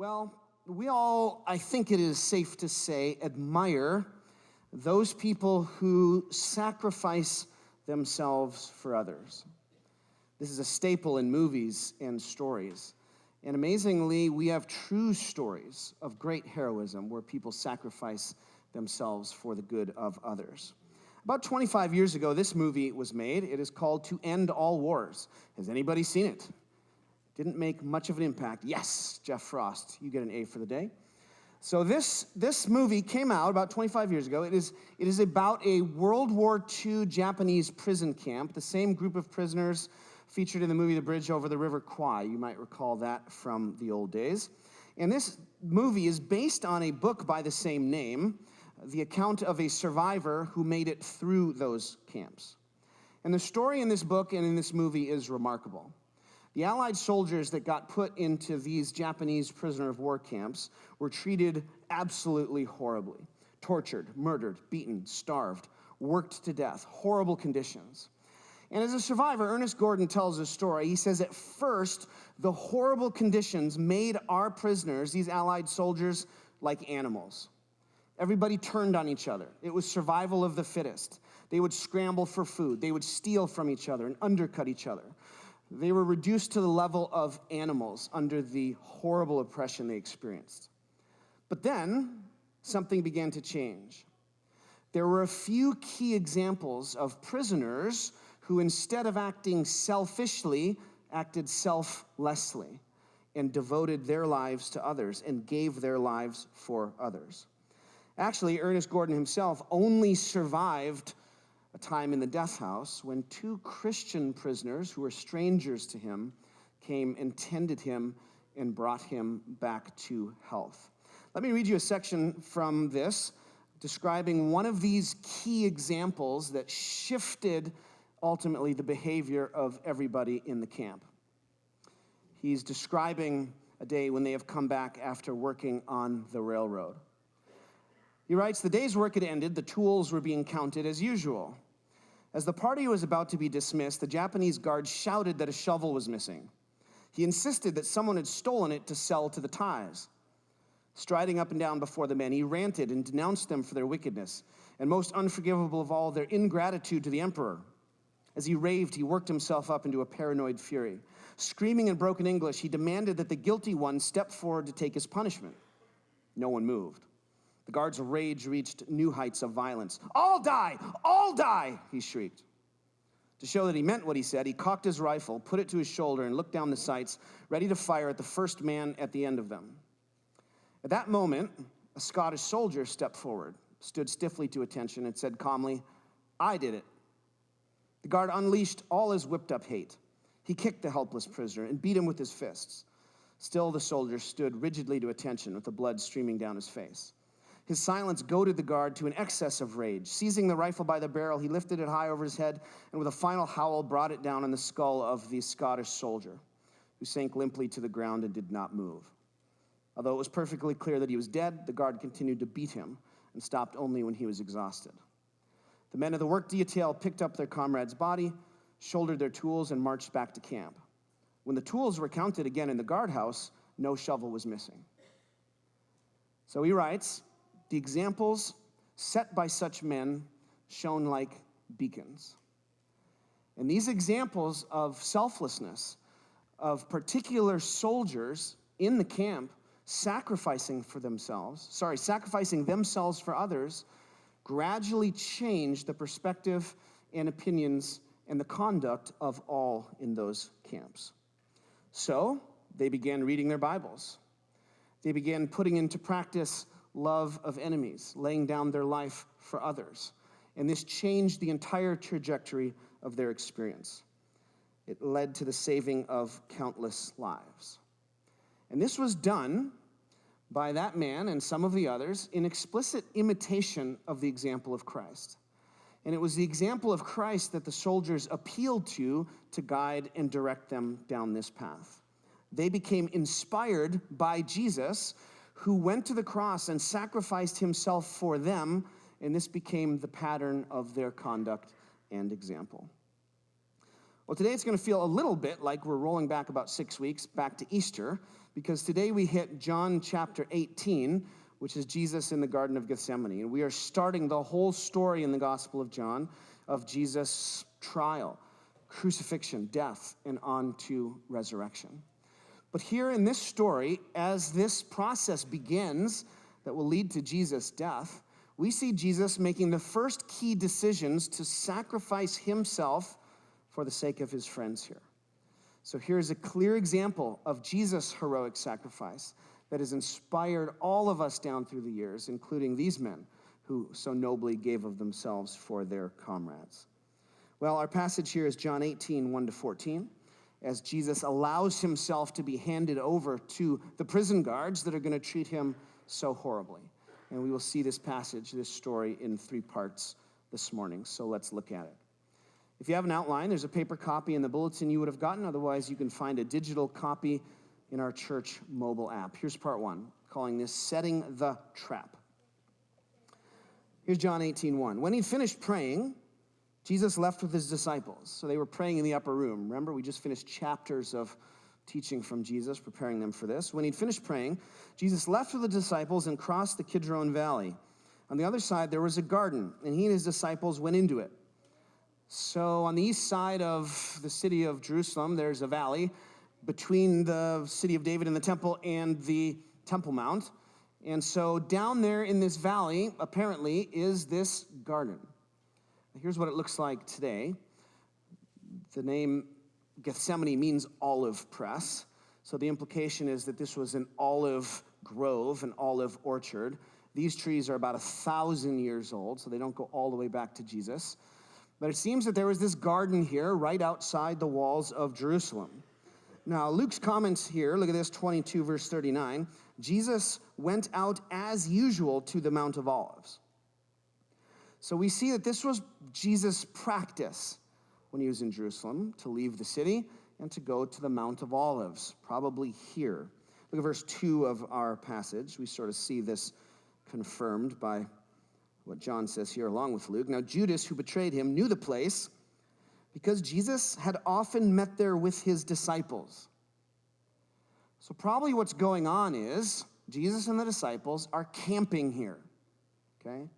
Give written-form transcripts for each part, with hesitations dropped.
Well, we all, I think it is safe to say, admire those people who sacrifice themselves for others. This is a staple in movies and stories. And amazingly, we have true stories of great heroism where people sacrifice themselves for the good of others. About 25 years ago, this movie was made. It is called To End All Wars. Has anybody seen it? Didn't make much of an impact. Yes, Jeff Frost, you get an A for the day. So this movie came out about 25 years ago. It is about a World War II Japanese prison camp, the same group of prisoners featured in the movie The Bridge Over the River Kwai. You might recall that from the old days. And this movie is based on a book by the same name, the account of a survivor who made it through those camps. And the story in this book and in this movie is remarkable. The Allied soldiers that got put into these Japanese prisoner of war camps were treated absolutely horribly. Tortured, murdered, beaten, starved, worked to death, horrible conditions. And as a survivor, Ernest Gordon tells a story. He says, at first, the horrible conditions made our prisoners, these Allied soldiers, like animals. Everybody turned on each other. It was survival of the fittest. They would scramble for food. They would steal from each other and undercut each other. They were reduced to the level of animals under the horrible oppression they experienced. But then, something began to change. There were a few key examples of prisoners who, instead of acting selfishly, acted selflessly and devoted their lives to others and gave their lives for others. Actually, Ernest Gordon himself only survived a time in the death house when two Christian prisoners who were strangers to him came and tended him and brought him back to health. Let me read you a section from this describing one of these key examples that shifted ultimately the behavior of everybody in the camp. He's describing a day when they have come back after working on the railroad. He writes, the day's work had ended, the tools were being counted as usual. As the party was about to be dismissed, the Japanese guard shouted that a shovel was missing. He insisted that someone had stolen it to sell to the ties. Striding up and down before the men, he ranted and denounced them for their wickedness, and most unforgivable of all, their ingratitude to the emperor. As he raved, he worked himself up into a paranoid fury. Screaming in broken English, he demanded that the guilty one step forward to take his punishment. No one moved. The guard's rage reached new heights of violence. All die! All die! He shrieked. To show that he meant what he said, he cocked his rifle, put it to his shoulder, and looked down the sights, ready to fire at the first man at the end of them. At that moment, a Scottish soldier stepped forward, stood stiffly to attention, and said calmly, I did it. The guard unleashed all his whipped-up hate. He kicked the helpless prisoner and beat him with his fists. Still, the soldier stood rigidly to attention with the blood streaming down his face. His silence goaded the guard to an excess of rage. Seizing the rifle by the barrel, he lifted it high over his head and with a final howl brought it down on the skull of the Scottish soldier, who sank limply to the ground and did not move. Although it was perfectly clear that he was dead, the guard continued to beat him and stopped only when he was exhausted. The men of the work detail picked up their comrade's body, shouldered their tools, and marched back to camp. When the tools were counted again in the guardhouse, no shovel was missing. So he writes, the examples set by such men shone like beacons. And these examples of selflessness, of particular soldiers in the camp sacrificing themselves for others, gradually changed the perspective and opinions and the conduct of all in those camps. So they began reading their Bibles. They began putting into practice love of enemies, laying down their life for others. And this changed the entire trajectory of their experience. It led to the saving of countless lives. And this was done by that man and some of the others in explicit imitation of the example of Christ. And it was the example of Christ that the soldiers appealed to guide and direct them down this path. They became inspired by Jesus, who went to the cross and sacrificed himself for them, and this became the pattern of their conduct and example. Well, today it's going to feel a little bit like we're rolling back about 6 weeks back to Easter, because today we hit John chapter 18, which is Jesus in the Garden of Gethsemane. And we are starting the whole story in the Gospel of John of Jesus' trial, crucifixion, death, and on to resurrection. But here in this story, as this process begins that will lead to Jesus' death, we see Jesus making the first key decisions to sacrifice himself for the sake of his friends here. So here's a clear example of Jesus' heroic sacrifice that has inspired all of us down through the years, including these men who so nobly gave of themselves for their comrades. Well, our passage here is John 18, 1-14, as Jesus allows himself to be handed over to the prison guards that are going to treat him so horribly. And we will see this passage, this story, in 3 parts this morning. So let's look at it. If you have an outline, there's a paper copy in the bulletin you would have gotten. Otherwise, you can find a digital copy in our church mobile app. Here's part 1, calling this Setting the Trap. Here's John 18:1. When he finished praying, Jesus left with his disciples. So they were praying in the upper room. Remember, we just finished chapters of teaching from Jesus, preparing them for this. When he'd finished praying, Jesus left with the disciples and crossed the Kidron Valley. On the other side, there was a garden, and he and his disciples went into it. So on the east side of the city of Jerusalem, there's a valley between the city of David and the temple and the Temple Mount. And so down there in this valley, apparently, is this garden. Here's what it looks like today. The name Gethsemane means olive press. So the implication is that this was an olive grove, an olive orchard. These trees are about 1,000 years old, so they don't go all the way back to Jesus. But it seems that there was this garden here right outside the walls of Jerusalem. Now, Luke's comments here, look at this, 22, verse 39. Jesus went out as usual to the Mount of Olives. So we see that this was Jesus' practice when he was in Jerusalem, to leave the city and to go to the Mount of Olives, probably here. Look at verse 2 of our passage. We sort of see this confirmed by what John says here along with Luke. Now, Judas, who betrayed him, knew the place because Jesus had often met there with his disciples. So probably what's going on is Jesus and the disciples are camping here, okay?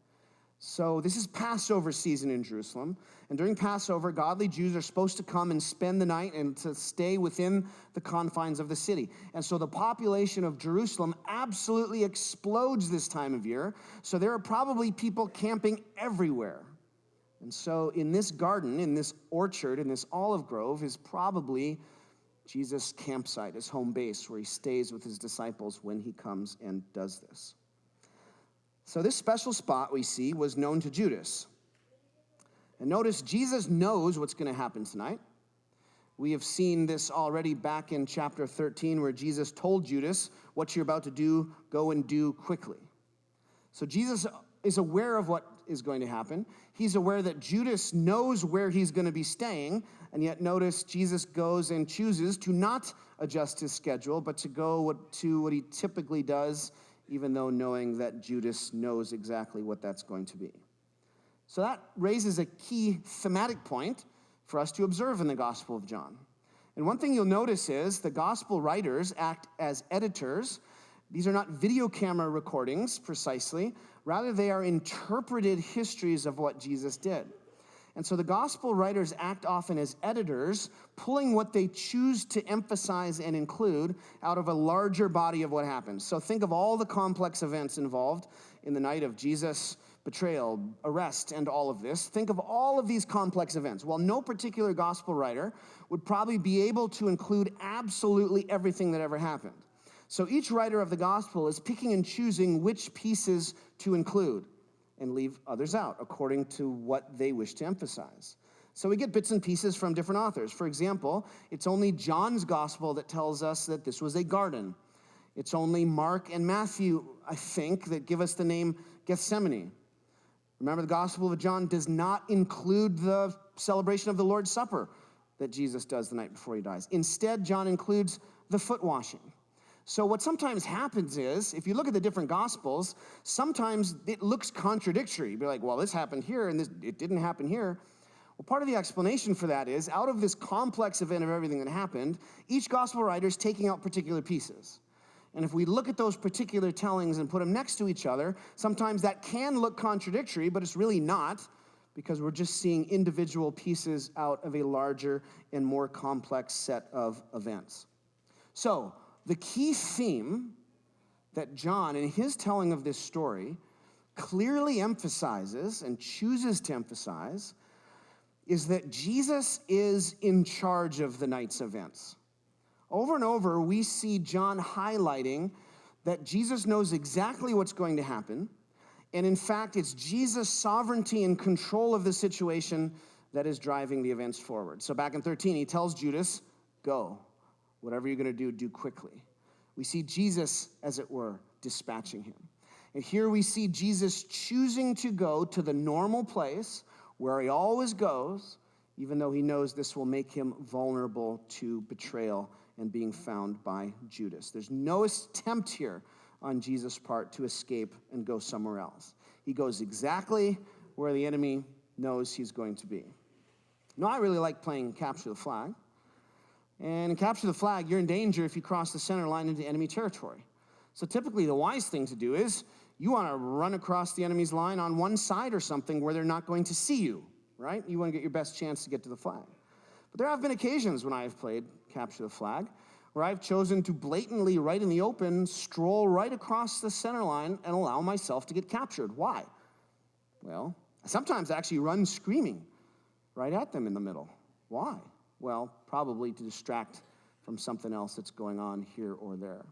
So this is Passover season in Jerusalem, and during Passover, godly Jews are supposed to come and spend the night and to stay within the confines of the city. And so the population of Jerusalem absolutely explodes this time of year, so there are probably people camping everywhere. And so in this garden, in this orchard, in this olive grove is probably Jesus' campsite, his home base, where he stays with his disciples when he comes and does this. So this special spot we see was known to Judas. And notice Jesus knows what's going to happen tonight. We have seen this already back in chapter 13 where Jesus told Judas, what you're about to do, go and do quickly. So Jesus is aware of what is going to happen. He's aware that Judas knows where he's going to be staying, and yet notice Jesus goes and chooses to not adjust his schedule, but to go to what he typically does, even though knowing that Judas knows exactly what that's going to be. So that raises a key thematic point for us to observe in the Gospel of John. And one thing you'll notice is the Gospel writers act as editors. These are not video camera recordings, precisely. Rather, they are interpreted histories of what Jesus did. And so the Gospel writers act often as editors, pulling what they choose to emphasize and include out of a larger body of what happens. So think of all the complex events involved in the night of Jesus' betrayal, arrest, and all of this. Think of all of these complex events. Well, no particular Gospel writer would probably be able to include absolutely everything that ever happened. So each writer of the Gospel is picking and choosing which pieces to include and leave others out according to what they wish to emphasize. So we get bits and pieces from different authors. For example, it's only John's Gospel that tells us that this was a garden. It's only Mark and Matthew, I think, that give us the name Gethsemane. Remember, the Gospel of John does not include the celebration of the Lord's Supper that Jesus does the night before he dies. Instead, John includes the foot washing. So what sometimes happens is, if you look at the different Gospels, sometimes it looks contradictory. You'd be like, well, this happened here, and it didn't happen here. Well, part of the explanation for that is, out of this complex event of everything that happened, each gospel writer is taking out particular pieces. And if we look at those particular tellings and put them next to each other, sometimes that can look contradictory, but it's really not, because we're just seeing individual pieces out of a larger and more complex set of events. So, the key theme that John, in his telling of this story, clearly emphasizes and chooses to emphasize is that Jesus is in charge of the night's events. Over and over, we see John highlighting that Jesus knows exactly what's going to happen, and in fact, it's Jesus' sovereignty and control of the situation that is driving the events forward. So back in 13, he tells Judas, go. Whatever you're going to do quickly. We see Jesus, as it were, dispatching him. And here we see Jesus choosing to go to the normal place where he always goes, even though he knows this will make him vulnerable to betrayal and being found by Judas. There's no attempt here on Jesus' part to escape and go somewhere else. He goes exactly where the enemy knows he's going to be. Now, I really like playing Capture the Flag. And in Capture the Flag, you're in danger if you cross the center line into enemy territory. So typically the wise thing to do is you want to run across the enemy's line on one side or something where they're not going to see you, right? You want to get your best chance to get to the flag. But there have been occasions when I have played Capture the Flag where I've chosen to blatantly, right in the open, stroll right across the center line and allow myself to get captured. Why? Well, I sometimes actually run screaming right at them in the middle. Why? Well, probably to distract from something else that's going on here or there.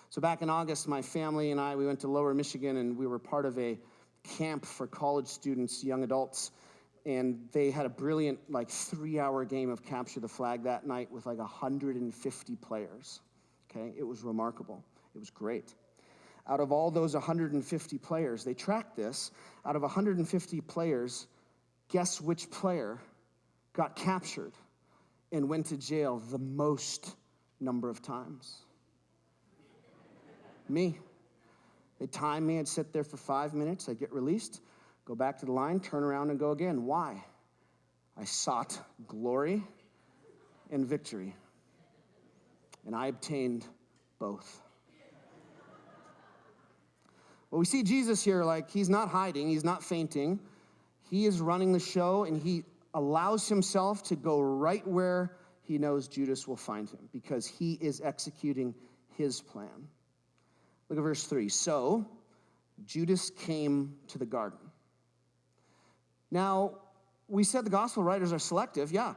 So back in August, my family and I, we went to Lower Michigan, and we were part of a camp for college students, young adults, and they had a brilliant, 3-hour game of Capture the Flag that night with 150 players, okay? It was remarkable. It was great. Out of all those 150 players, they tracked this. Out of 150 players, guess which player got captured and went to jail the most number of times? Me. They timed me. I'd sit there for 5 minutes. I'd get released, go back to the line, turn around, and go again. Why? I sought glory and victory, and I obtained both. Well, we see Jesus here, he's not hiding, he's not fainting. He is running the show, and he allows himself to go right where he knows Judas will find him, because he is executing his plan. Look at verse 3. So, Judas came to the garden. Now, we said the gospel writers are selective. Yeah.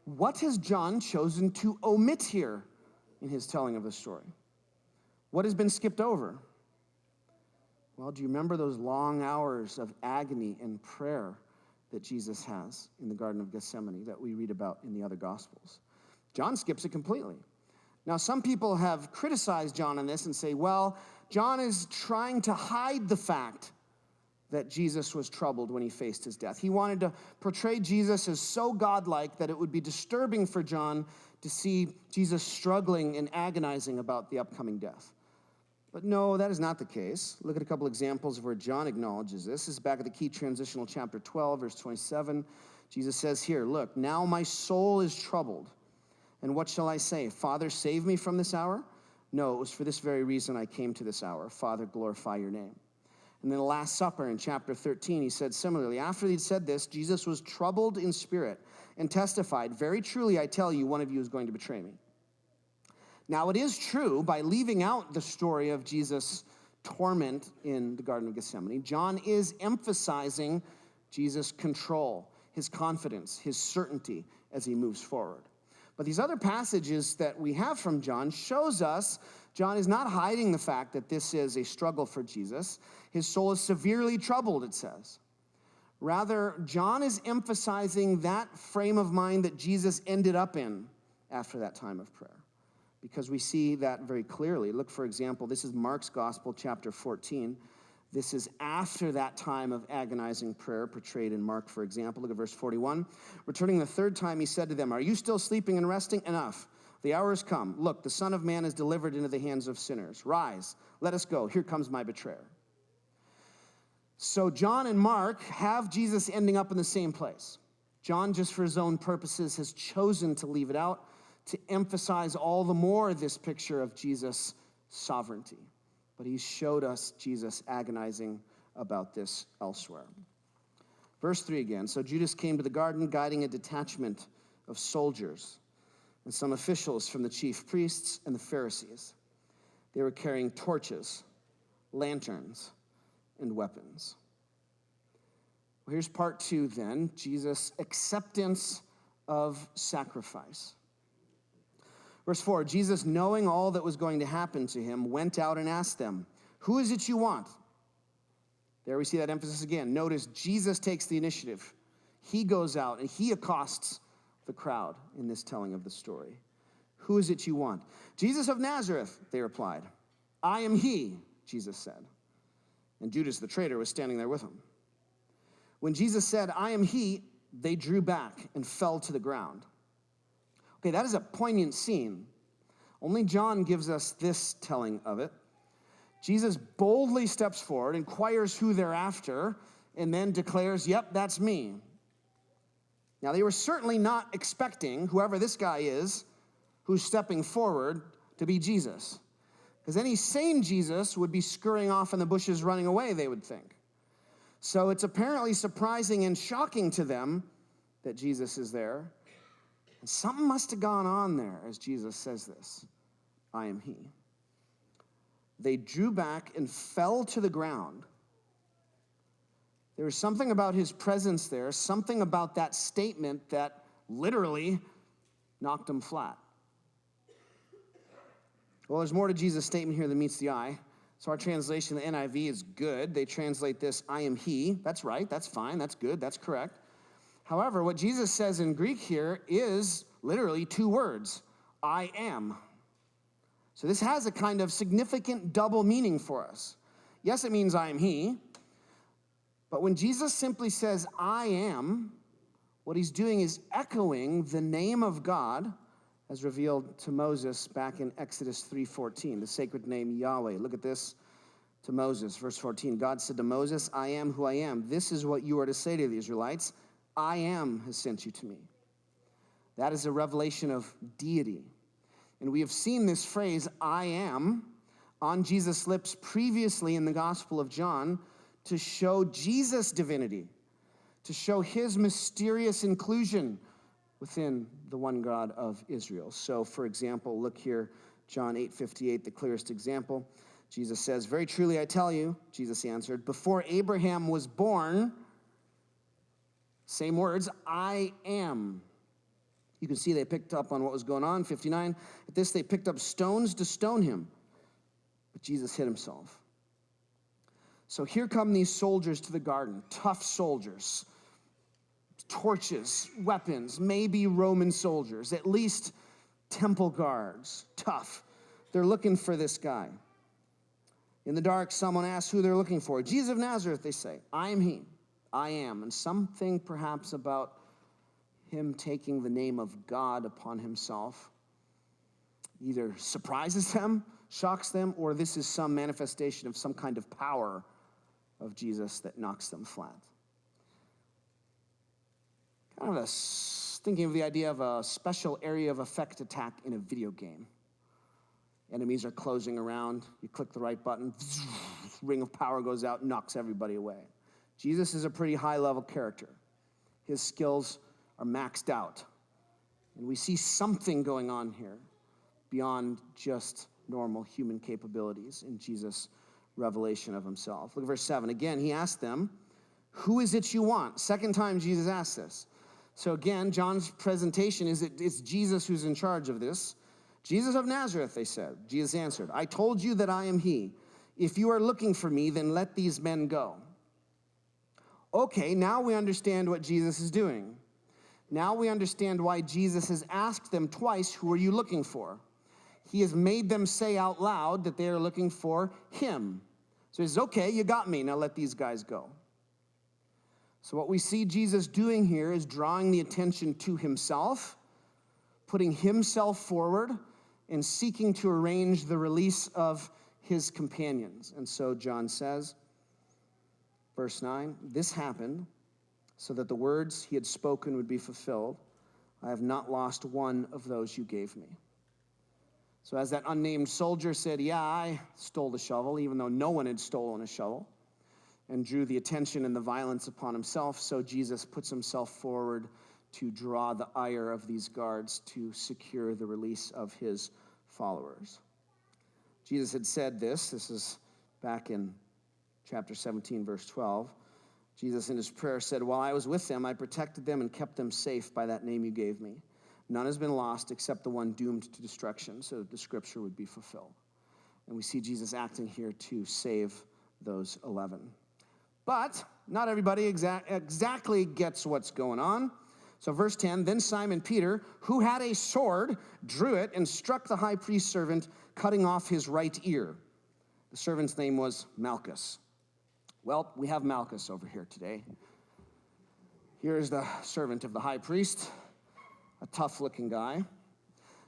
What has John chosen to omit here in his telling of the story? What has been skipped over? Well, do you remember those long hours of agony and prayer that Jesus has in the Garden of Gethsemane that we read about in the other Gospels? John skips it completely. Now, some people have criticized John on this and say, well, John is trying to hide the fact that Jesus was troubled when he faced his death. He wanted to portray Jesus as so godlike that it would be disturbing for John to see Jesus struggling and agonizing about the upcoming death. But no, that is not the case. Look at a couple examples of where John acknowledges this. This is back at the key transitional chapter 12, verse 27. Jesus says here, look, now my soul is troubled. And what shall I say? Father, save me from this hour? No, it was for this very reason I came to this hour. Father, glorify your name. And then the Last Supper in chapter 13, he said similarly, after he'd said this, Jesus was troubled in spirit and testified, very truly I tell you, one of you is going to betray me. Now it is true, by leaving out the story of Jesus' torment in the Garden of Gethsemane, John is emphasizing Jesus' control, his confidence, his certainty as he moves forward. But these other passages that we have from John shows us John is not hiding the fact that this is a struggle for Jesus. His soul is severely troubled, it says. Rather, John is emphasizing that frame of mind that Jesus ended up in after that time of prayer, because we see that very clearly. Look, for example, this is Mark's Gospel, chapter 14. This is after that time of agonizing prayer portrayed in Mark, for example. Look at verse 41. Returning the third time, he said to them, are you still sleeping and resting? Enough. The hour has come. Look, the Son of Man is delivered into the hands of sinners. Rise, let us go. Here comes my betrayer. So John and Mark have Jesus ending up in the same place. John, just for his own purposes, has chosen to leave it out to emphasize all the more this picture of Jesus' sovereignty. But he showed us Jesus agonizing about this elsewhere. Verse 3 again. So Judas came to the garden, guiding a detachment of soldiers and some officials from the chief priests and the Pharisees. They were carrying torches, lanterns, and weapons. Well, here's part 2 then, Jesus' acceptance of sacrifice. Verse 4, Jesus, knowing all that was going to happen to him, went out and asked them, "Who is it you want?" There we see that emphasis again. Notice Jesus takes the initiative. He goes out and he accosts the crowd in this telling of the story. "Who is it you want?" "Jesus of Nazareth," they replied. "I am he," Jesus said. And Judas the traitor was standing there with him. When Jesus said, "I am he," they drew back and fell to the ground. Okay, that is a poignant scene. Only John gives us this telling of it. Jesus boldly steps forward, inquires who they're after, and then declares, "Yep, that's me." Now, they were certainly not expecting whoever this guy is who's stepping forward to be Jesus. Because any sane Jesus would be scurrying off in the bushes running away, they would think. So it's apparently surprising and shocking to them that Jesus is there. And something must have gone on there as Jesus says this, "I am he." They drew back and fell to the ground. There was something about his presence there, something about that statement that literally knocked them flat. Well, there's more to Jesus' statement here than meets the eye. So our translation, the NIV, is good. They translate this, "I am he." That's right, that's fine, that's good, that's correct. However, what Jesus says in Greek here is literally 2 words, "I am." So this has a kind of significant double meaning for us. Yes, it means I am he, but when Jesus simply says, "I am," what he's doing is echoing the name of God as revealed to Moses back in Exodus 3:14, the sacred name Yahweh. Look at this to Moses, verse 14. God said to Moses, "I am who I am. This is what you are to say to the Israelites. I am has sent you to me." That is a revelation of deity. And we have seen this phrase, "I am," on Jesus' lips previously in the Gospel of John to show Jesus' divinity, to show his mysterious inclusion within the one God of Israel. So, for example, look here, John 8:58, the clearest example. Jesus says, "Very truly I tell you," Jesus answered, "before Abraham was born," same words, "I am." You can see they picked up on what was going on, 59. At this, they picked up stones to stone him. But Jesus hid himself. So here come these soldiers to the garden, tough soldiers, torches, weapons, maybe Roman soldiers, at least temple guards, tough. They're looking for this guy. In the dark, someone asks who they're looking for. "Jesus of Nazareth," they say. "I am he. I am." And something perhaps about him taking the name of God upon himself either surprises them, shocks them, or this is some manifestation of some kind of power of Jesus that knocks them flat. Kind of thinking of the idea of a special area of effect attack in a video game. Enemies are closing around, you click the right button, ring of power goes out, knocks everybody away. Jesus is a pretty high-level character. His skills are maxed out. And we see something going on here beyond just normal human capabilities in Jesus' revelation of himself. Look at verse 7. Again, he asked them, "Who is it you want?" Second time Jesus asked this. So again, John's presentation is it's Jesus who's in charge of this. "Jesus of Nazareth," they said. Jesus answered, "I told you that I am he. If you are looking for me, then let these men go." Okay, now we understand what Jesus is doing. Now we understand why Jesus has asked them twice, "Who are you looking for?" He has made them say out loud that they are looking for him. So he says, "Okay, you got me. Now let these guys go." So what we see Jesus doing here is drawing the attention to himself, putting himself forward, and seeking to arrange the release of his companions. And so John says, verse 9, "This happened so that the words he had spoken would be fulfilled. I have not lost one of those you gave me. So as that unnamed soldier said, yeah, I stole the shovel, even though no one had stolen a shovel, and drew the attention and the violence upon himself, so Jesus puts himself forward to draw the ire of these guards to secure the release of his followers. Jesus had said this is back in chapter 17, verse 12. Jesus in his prayer said, while I was with them, I protected them and kept them safe by that name you gave me. None has been lost except the one doomed to destruction, so the scripture would be fulfilled. And we see Jesus acting here to save those 11. But not everybody exactly gets what's going on. So verse 10, then Simon Peter, who had a sword, drew it and struck the high priest's servant, cutting off his right ear. The servant's name was Malchus. Well, we have Malchus over here today. Here's the servant of the high priest, a tough-looking guy.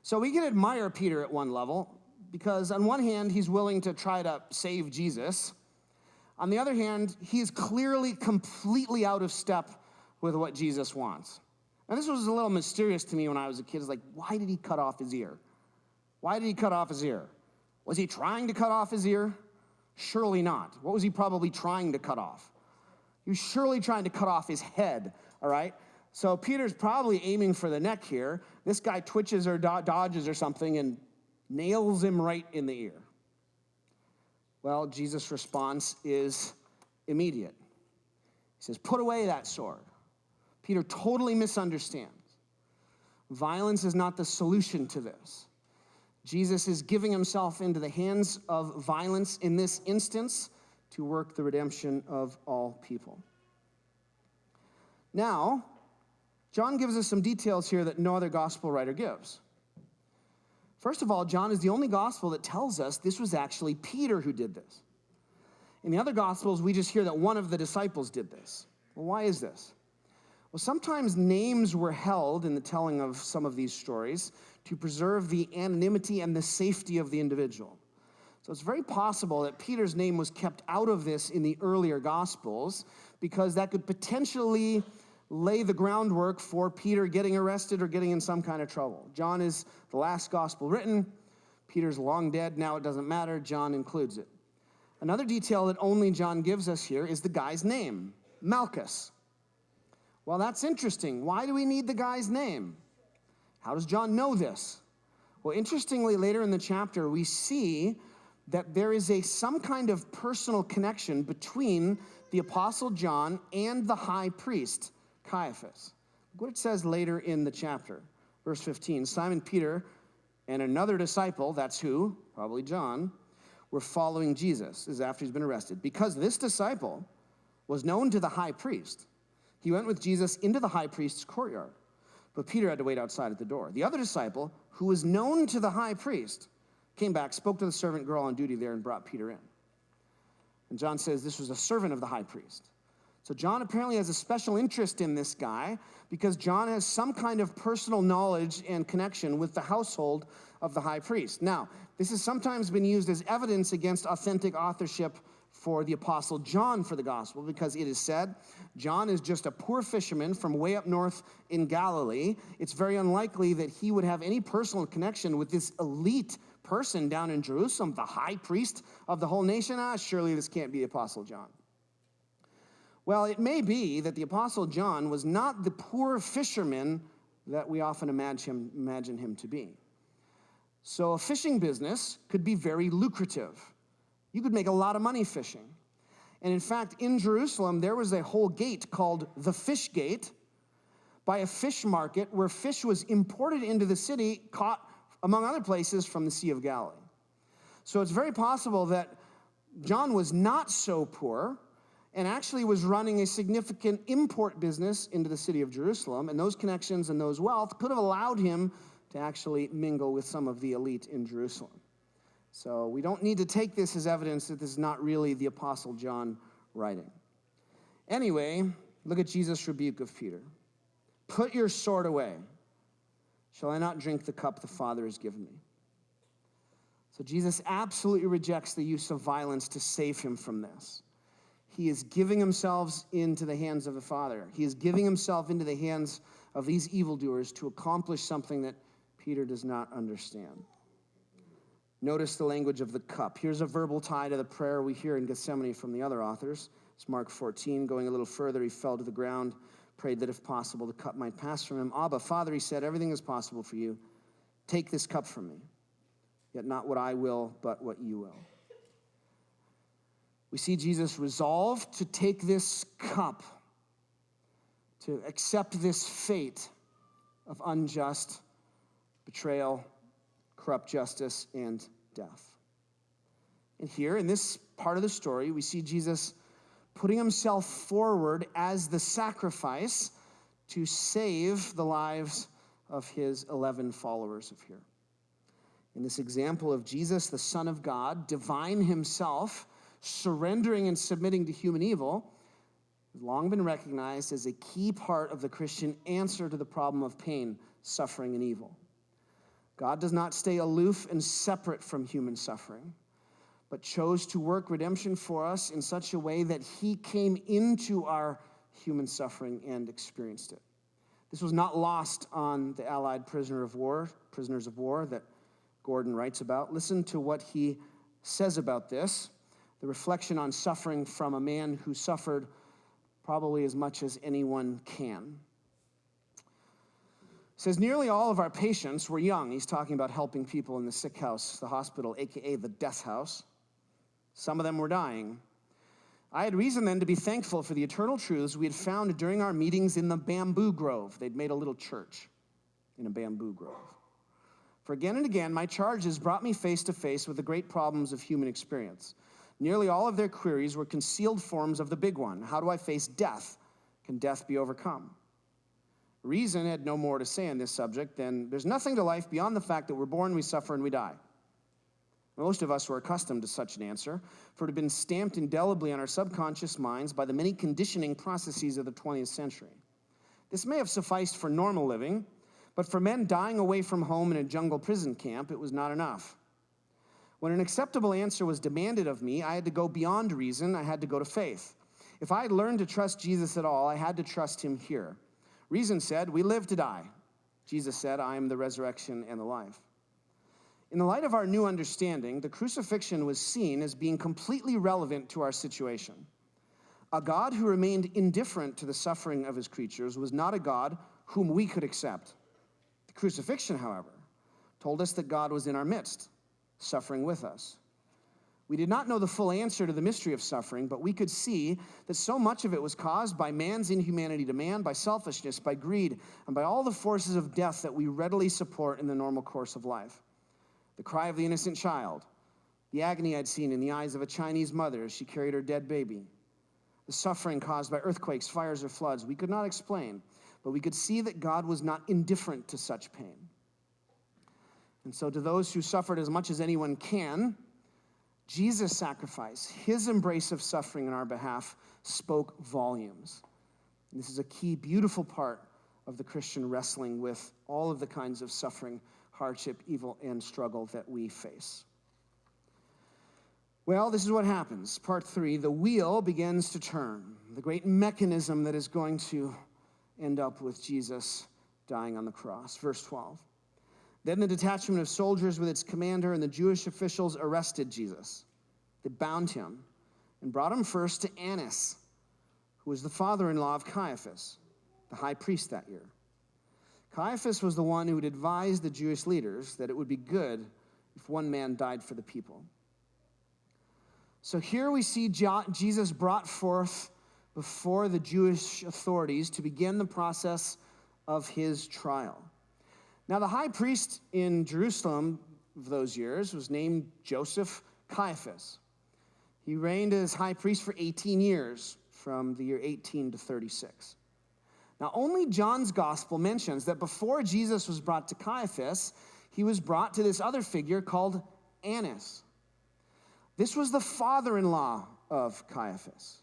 So we can admire Peter at one level, because on one hand, he's willing to try to save Jesus. On the other hand, he's clearly completely out of step with what Jesus wants. And this was a little mysterious to me when I was a kid. It's like, why did he cut off his ear? Why did he cut off his ear? Was he trying to cut off his ear? Surely not. What was he probably trying to cut off? He was surely trying to cut off his head, all right? So Peter's probably aiming for the neck here. This guy twitches or dodges or something and nails him right in the ear. Well, Jesus' response is immediate. He says, put away that sword. Peter totally misunderstands. Violence is not the solution to this. Jesus is giving himself into the hands of violence in this instance to work the redemption of all people. Now, John gives us some details here that no other gospel writer gives. First of all, John is the only gospel that tells us this was actually Peter who did this. In the other gospels, we just hear that one of the disciples did this. Well, why is this? Well, sometimes names were held in the telling of some of these stories to preserve the anonymity and the safety of the individual. So it's very possible that Peter's name was kept out of this in the earlier gospels because that could potentially lay the groundwork for Peter getting arrested or getting in some kind of trouble. John is the last gospel written. Peter's long dead. Now it doesn't matter. John includes it. Another detail that only John gives us here is the guy's name, Malchus. Well, that's interesting. Why do we need the guy's name? How does John know this? Well, interestingly, later in the chapter, we see that there is some kind of personal connection between the Apostle John and the high priest, Caiaphas. Look what it says later in the chapter. Verse 15, Simon Peter and another disciple, that's who? Probably John, were following Jesus. This is after he's been arrested. Because this disciple was known to the high priest, he went with Jesus into the high priest's courtyard. But Peter had to wait outside at the door. The other disciple, who was known to the high priest, came back, spoke to the servant girl on duty there, and brought Peter in. And John says this was a servant of the high priest. So John apparently has a special interest in this guy because John has some kind of personal knowledge and connection with the household of the high priest. Now, this has sometimes been used as evidence against authentic authorship for the Apostle John for the gospel, because it is said John is just a poor fisherman from way up north in Galilee. It's very unlikely that he would have any personal connection with this elite person down in Jerusalem, the high priest of the whole nation. Surely this can't be the Apostle John. Well, it may be that the Apostle John was not the poor fisherman that we often imagine him to be. So a fishing business could be very lucrative. You could make a lot of money fishing. And in fact, in Jerusalem, there was a whole gate called the Fish Gate by a fish market where fish was imported into the city, caught, among other places, from the Sea of Galilee. So it's very possible that John was not so poor and actually was running a significant import business into the city of Jerusalem, and those connections and those wealth could have allowed him to actually mingle with some of the elite in Jerusalem. So we don't need to take this as evidence that this is not really the Apostle John writing. Anyway, look at Jesus' rebuke of Peter. Put your sword away. Shall I not drink the cup the Father has given me? So Jesus absolutely rejects the use of violence to save him from this. he is giving himself into the hands of the Father. He is giving himself into the hands of these evildoers to accomplish something that Peter does not understand. Notice the language of the cup. Here's a verbal tie to the prayer we hear in Gethsemane from the other authors. It's Mark 14. Going a little further, he fell to the ground, prayed that if possible, the cup might pass from him. Abba, Father, he said, everything is possible for you. Take this cup from me. Yet not what I will, but what you will. We see Jesus resolved to take this cup, to accept this fate of unjust betrayal, corrupt justice, and death. And here, in this part of the story, we see Jesus putting himself forward as the sacrifice to save the lives of his 11 followers of here. In this example of Jesus, the Son of God, divine himself, surrendering and submitting to human evil, has long been recognized as a key part of the Christian answer to the problem of pain, suffering, and evil. God does not stay aloof and separate from human suffering, but chose to work redemption for us in such a way that he came into our human suffering and experienced it. This was not lost on the Allied prisoners of war that Gordon writes about. Listen to what he says about this, the reflection on suffering from a man who suffered probably as much as anyone can. It says, nearly all of our patients were young. He's talking about helping people in the sick house, the hospital, aka the death house. Some of them were dying. I had reason then to be thankful for the eternal truths we had found during our meetings in the bamboo grove. They'd made a little church in a bamboo grove. For again and again, my charges brought me face to face with the great problems of human experience. Nearly all of their queries were concealed forms of the big one. How do I face death? Can death be overcome? Reason had no more to say on this subject than there's nothing to life beyond the fact that we're born, we suffer, and we die. Most of us were accustomed to such an answer, for it had been stamped indelibly on our subconscious minds by the many conditioning processes of the 20th century. This may have sufficed for normal living, but for men dying away from home in a jungle prison camp, it was not enough. When an acceptable answer was demanded of me, I had to go beyond reason. I had to go to faith. If I had learned to trust Jesus at all, I had to trust him here. Reason said, we live to die. Jesus said, I am the resurrection and the life. In the light of our new understanding, the crucifixion was seen as being completely relevant to our situation. A God who remained indifferent to the suffering of his creatures was not a God whom we could accept. The crucifixion, however, told us that God was in our midst, suffering with us. We did not know the full answer to the mystery of suffering, but we could see that so much of it was caused by man's inhumanity to man, by selfishness, by greed, and by all the forces of death that we readily support in the normal course of life. The cry of the innocent child, the agony I'd seen in the eyes of a Chinese mother as she carried her dead baby, the suffering caused by earthquakes, fires, or floods, we could not explain, but we could see that God was not indifferent to such pain. And so to those who suffered as much as anyone can, Jesus' sacrifice, his embrace of suffering on our behalf, spoke volumes. And this is a key, beautiful part of the Christian wrestling with all of the kinds of suffering, hardship, evil, and struggle that we face. Well, this is what happens. Part 3, the wheel begins to turn. The great mechanism that is going to end up with Jesus dying on the cross. Verse 12. Then the detachment of soldiers with its commander and the Jewish officials arrested Jesus. They bound him and brought him first to Annas, who was the father-in-law of Caiaphas, the high priest that year. Caiaphas was the one who had advised the Jewish leaders that it would be good if one man died for the people. So here we see Jesus brought forth before the Jewish authorities to begin the process of his trial. Now, the high priest in Jerusalem of those years was named Joseph Caiaphas. He reigned as high priest for 18 years, from the year 18 to 36. Now, only John's gospel mentions that before Jesus was brought to Caiaphas, he was brought to this other figure called Annas. This was the father-in-law of Caiaphas.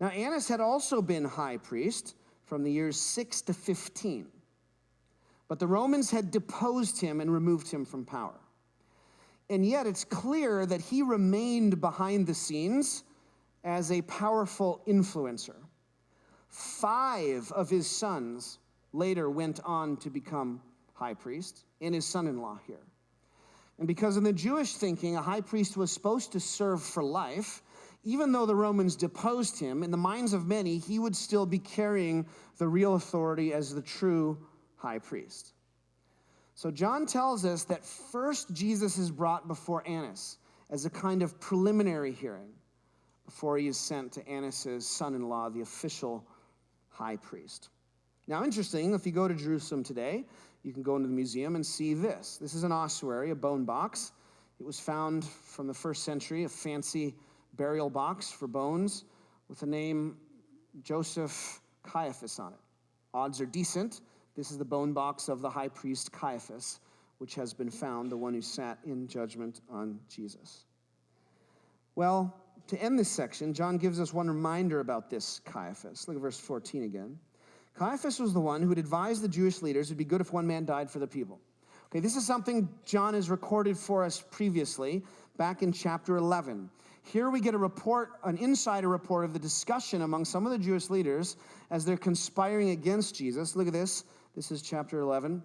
Now, Annas had also been high priest from the years 6 to 15. But the Romans had deposed him and removed him from power. And yet it's clear that he remained behind the scenes as a powerful influencer. 5 of his sons later went on to become high priests, and his son-in-law here. And because in the Jewish thinking, a high priest was supposed to serve for life, even though the Romans deposed him, in the minds of many, he would still be carrying the real authority as the true high priest. So John tells us that first Jesus is brought before Annas as a kind of preliminary hearing before he is sent to Annas' son-in-law, the official high priest. Now, interesting, if you go to Jerusalem today, you can go into the museum and see this. This is an ossuary, a bone box. It was found from the 1st century, a fancy burial box for bones with the name Joseph Caiaphas on it. Odds are decent. This is the bone box of the high priest Caiaphas, which has been found, the one who sat in judgment on Jesus. Well, to end this section, John gives us one reminder about this Caiaphas. Look at verse 14 again. Caiaphas was the one who had advised the Jewish leaders it would be good if one man died for the people. Okay, this is something John has recorded for us previously, back in chapter 11. Here we get a report, an insider report of the discussion among some of the Jewish leaders as they're conspiring against Jesus. Look at this. This is chapter 11.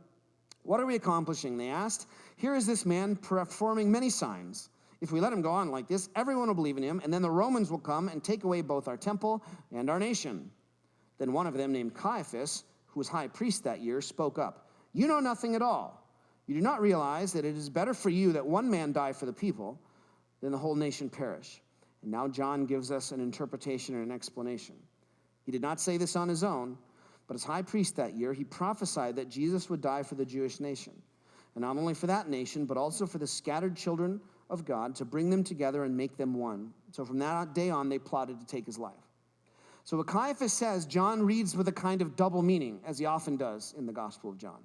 What are we accomplishing? They asked. Here is this man performing many signs. If we let him go on like this, everyone will believe in him, and then the Romans will come and take away both our temple and our nation. Then one of them, named Caiaphas, who was high priest that year, spoke up. You know nothing at all. You do not realize that it is better for you that one man die for the people than the whole nation perish. And now John gives us an interpretation and an explanation. He did not say this on his own, but as high priest that year, he prophesied that Jesus would die for the Jewish nation. And not only for that nation, but also for the scattered children of God, to bring them together and make them one. So from that day on, they plotted to take his life. So what Caiaphas says, John reads with a kind of double meaning, as he often does in the Gospel of John.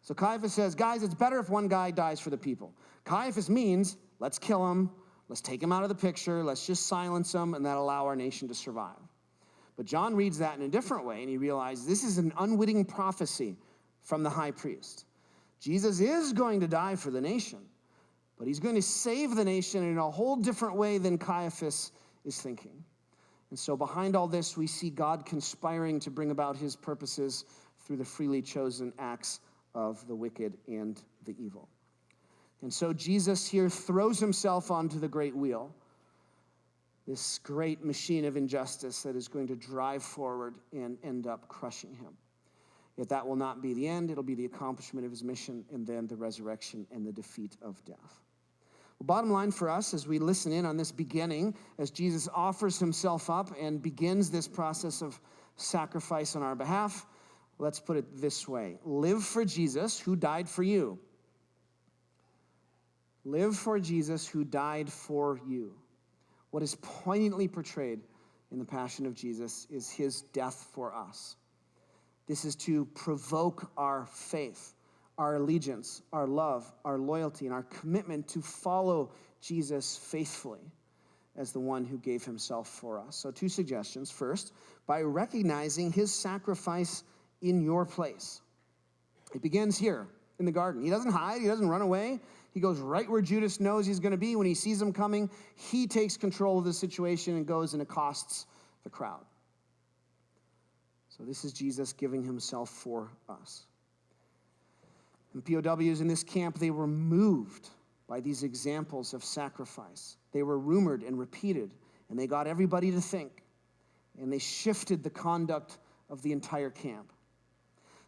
So Caiaphas says, guys, it's better if one guy dies for the people. Caiaphas means, let's kill him, let's take him out of the picture, let's just silence him, and that'll allow our nation to survive. But John reads that in a different way, and he realizes this is an unwitting prophecy from the high priest. Jesus is going to die for the nation, but he's going to save the nation in a whole different way than Caiaphas is thinking. And so behind all this, we see God conspiring to bring about his purposes through the freely chosen acts of the wicked and the evil. And so Jesus here throws himself onto the great wheel, this great machine of injustice that is going to drive forward and end up crushing him. Yet that will not be the end. It'll be the accomplishment of his mission and then the resurrection and the defeat of death. Well, bottom line for us as we listen in on this beginning, as Jesus offers himself up and begins this process of sacrifice on our behalf, let's put it this way. Live for Jesus who died for you. Live for Jesus who died for you. What is poignantly portrayed in the Passion of Jesus is his death for us. This is to provoke our faith, our allegiance, our love, our loyalty, and our commitment to follow Jesus faithfully as the one who gave himself for us. So 2 suggestions. First, by recognizing his sacrifice in your place. It begins here in the garden. He doesn't hide. He doesn't run away. He goes right where Judas knows he's going to be. When he sees him coming, he takes control of the situation and goes and accosts the crowd. So this is Jesus giving himself for us. And POWs in this camp, they were moved by these examples of sacrifice. They were rumored and repeated, and they got everybody to think. And they shifted the conduct of the entire camp.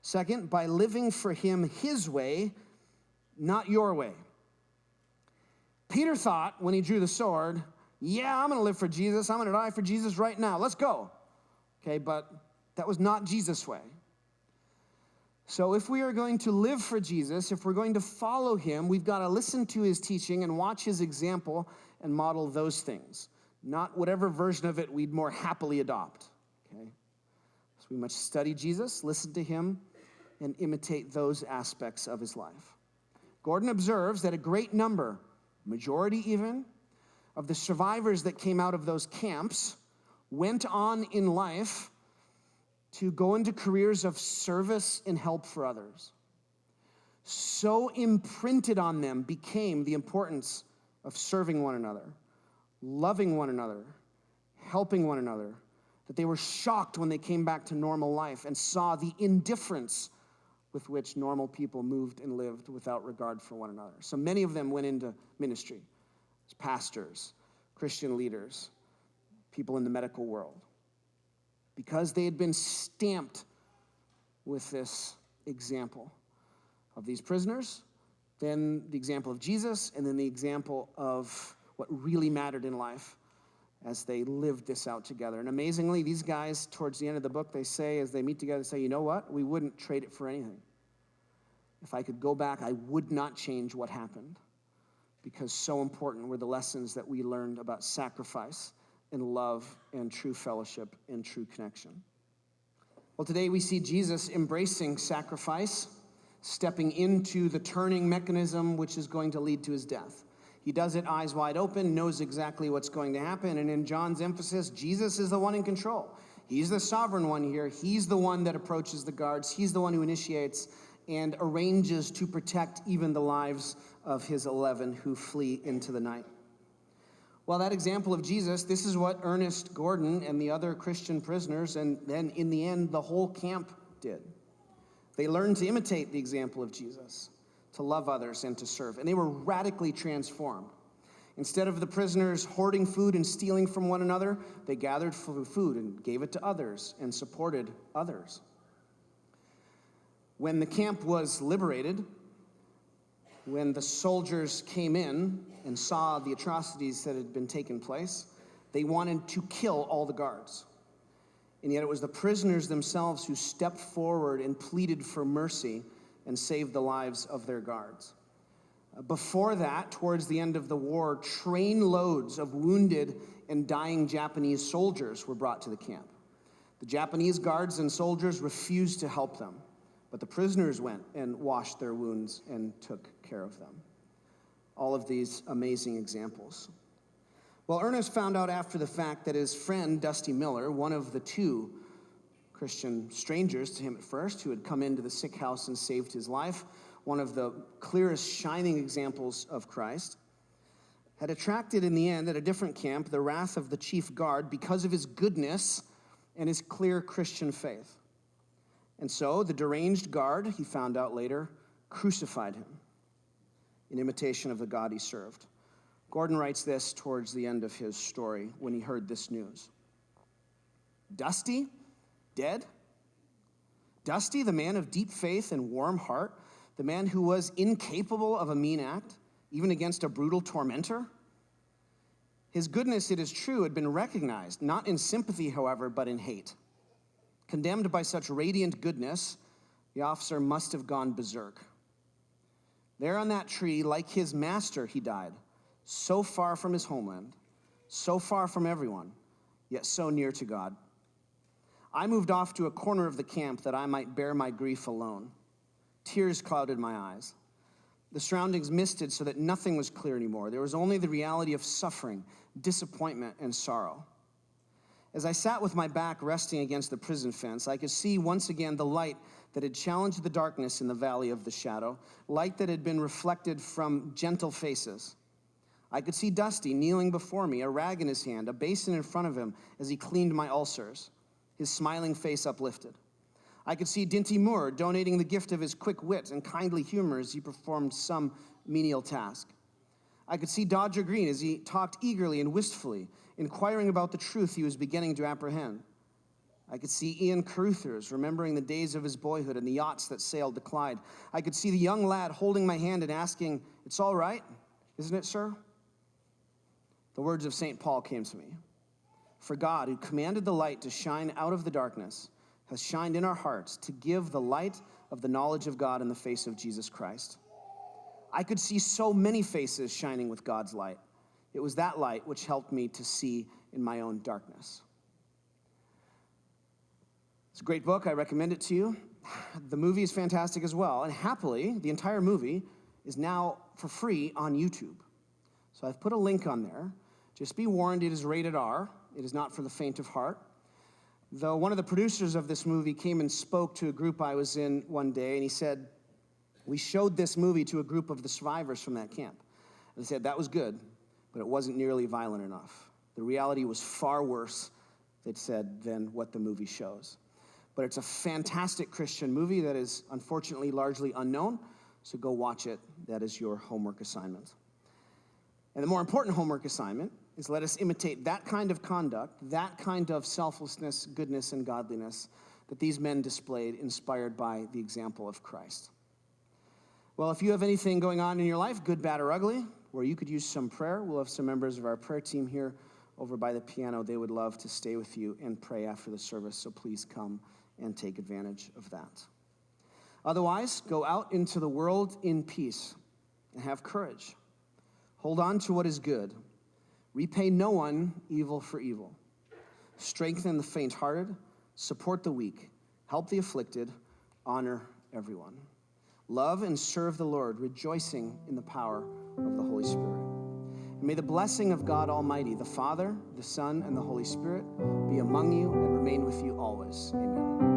Second, by living for him his way, not your way. Peter thought when he drew the sword, yeah, I'm going to live for Jesus. I'm going to die for Jesus right now. Let's go. Okay, but that was not Jesus' way. So if we are going to live for Jesus, if we're going to follow him, we've got to listen to his teaching and watch his example and model those things, not whatever version of it we'd more happily adopt. Okay? So we must study Jesus, listen to him, and imitate those aspects of his life. Gordon observes that a great number, majority even, of the survivors that came out of those camps went on in life to go into careers of service and help for others. So imprinted on them became the importance of serving one another, loving one another, helping one another, that they were shocked when they came back to normal life and saw the indifference with which normal people moved and lived without regard for one another. So many of them went into ministry as pastors, Christian leaders, people in the medical world, because they had been stamped with this example of these prisoners, then the example of Jesus, and then the example of what really mattered in life as they lived this out together. And amazingly, these guys, towards the end of the book, they say, as they meet together, they say, you know what? We wouldn't trade it for anything. If I could go back, I would not change what happened, because so important were the lessons that we learned about sacrifice and love and true fellowship and true connection. Well, today we see Jesus embracing sacrifice, stepping into the turning mechanism which is going to lead to his death. He does it eyes wide open, knows exactly what's going to happen, and in John's emphasis, Jesus is the one in control. He's the sovereign one here. He's the one that approaches the guards. He's the one who initiates and arranges to protect even the lives of his 11 who flee into the night. Well, that example of Jesus, this is what Ernest Gordon and the other Christian prisoners, and then in the end, the whole camp did. They learned to imitate the example of Jesus, to love others and to serve, and they were radically transformed. Instead of the prisoners hoarding food and stealing from one another, they gathered food and gave it to others and supported others. When the camp was liberated, when the soldiers came in and saw the atrocities that had been taking place, they wanted to kill all the guards. And yet it was the prisoners themselves who stepped forward and pleaded for mercy and saved the lives of their guards. Before that, towards the end of the war, train loads of wounded and dying Japanese soldiers were brought to the camp. The Japanese guards and soldiers refused to help them, but the prisoners went and washed their wounds and took care of them. All of these amazing examples. Well, Ernest found out after the fact that his friend, Dusty Miller, one of the two Christian strangers to him at first, who had come into the sick house and saved his life, one of the clearest shining examples of Christ, had attracted in the end at a different camp the wrath of the chief guard because of his goodness and his clear Christian faith. And so the deranged guard, he found out later, crucified him in imitation of the God he served. Gordon writes this towards the end of his story when he heard this news. Dusty, dead? Dusty, the man of deep faith and warm heart, the man who was incapable of a mean act, even against a brutal tormentor? His goodness, it is true, had been recognized, not in sympathy, however, but in hate. Condemned by such radiant goodness, the officer must have gone berserk. There on that tree, like his master, he died, so far from his homeland, so far from everyone, yet so near to God. I moved off to a corner of the camp that I might bear my grief alone. Tears clouded my eyes. The surroundings misted so that nothing was clear anymore. There was only the reality of suffering, disappointment, and sorrow. As I sat with my back resting against the prison fence, I could see once again the light that had challenged the darkness in the valley of the shadow, light that had been reflected from gentle faces. I could see Dusty kneeling before me, a rag in his hand, a basin in front of him as he cleaned my ulcers, his smiling face uplifted. I could see Dinty Moore donating the gift of his quick wit and kindly humor as he performed some menial task. I could see Dodger Green as he talked eagerly and wistfully, inquiring about the truth he was beginning to apprehend. I could see Ian Caruthers remembering the days of his boyhood and the yachts that sailed the Clyde. I could see the young lad holding my hand and asking, "It's all right, isn't it, sir?" The words of St. Paul came to me. For God, who commanded the light to shine out of the darkness, has shined in our hearts to give the light of the knowledge of God in the face of Jesus Christ. I could see so many faces shining with God's light. It was that light which helped me to see in my own darkness. It's a great book. I recommend it to you. The movie is fantastic as well. And happily, the entire movie is now for free on YouTube. So I've put a link on there. Just be warned, it is rated R. It is not for the faint of heart. Though one of the producers of this movie came and spoke to a group I was in one day, and he said, we showed this movie to a group of the survivors from that camp. And he said, that was good, but it wasn't nearly violent enough. The reality was far worse, they said, than what the movie shows. But it's a fantastic Christian movie that is unfortunately largely unknown, so go watch it. That is your homework assignment. And the more important homework assignment is let us imitate that kind of conduct, that kind of selflessness, goodness, and godliness that these men displayed, inspired by the example of Christ. Well, if you have anything going on in your life, good, bad, or ugly, where you could use some prayer, we'll have some members of our prayer team here over by the piano. They would love to stay with you and pray after the service, so please come and take advantage of that. Otherwise, go out into the world in peace and have courage. Hold on to what is good. Repay no one evil for evil. Strengthen the faint-hearted, support the weak, help the afflicted, honor everyone. Love and serve the Lord, rejoicing in the power of the Holy Spirit. And may the blessing of God Almighty, the Father, the Son, and the Holy Spirit be among you and remain with you always. Amen.